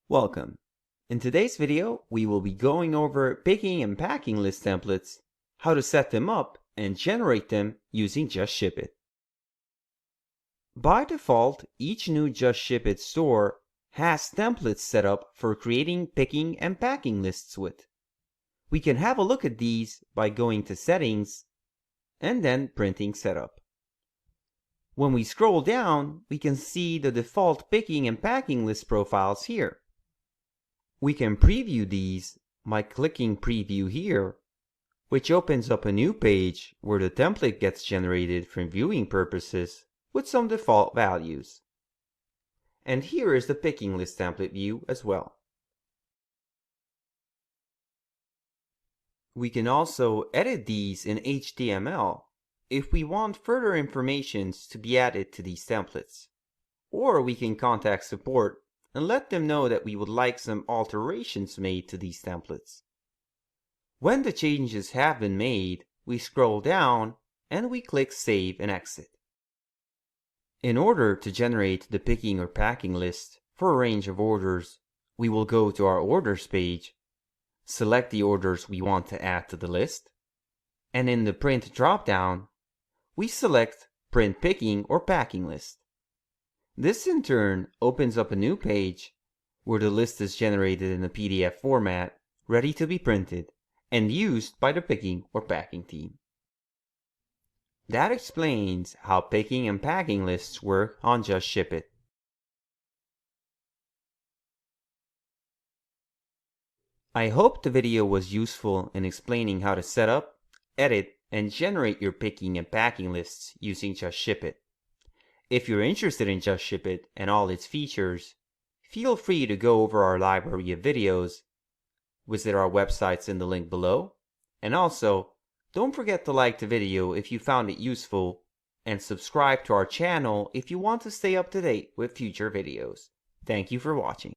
Welcome. In today's video, we will be going over picking and packing list templates, how to set them up, and generate them using JustShipIT. By default, each new JustShipIT store has templates set up for creating picking and packing lists with. We can have a look at these by going to Settings and then Printing Setup. When we scroll down, we can see the default picking and packing list profiles here. We can preview these by clicking Preview here, which opens up a new page where the template gets generated for viewing purposes with some default values. And here is the picking list template view as well. We can also edit these in HTML if we want further information to be added to these templates. Or we can contact support and let them know that we would like some alterations made to these templates. When the changes have been made, we scroll down and we click Save and Exit. In order to generate the picking or packing list for a range of orders, we will go to our Orders page, select the orders we want to add to the list, and in the Print drop-down, we select Print Picking or Packing List. This in turn opens up a new page where the list is generated in a PDF format, ready to be printed and used by the picking or packing team. That explains how picking and packing lists work on JustShipIT. I hope the video was useful in explaining how to set up, edit, and generate your picking and packing lists using JustShipIT. If you're interested in JustShipIT and all its features, feel free to go over our library of videos, visit our websites in the link below, and also, don't forget to like the video if you found it useful, and subscribe to our channel if you want to stay up to date with future videos. Thank you for watching.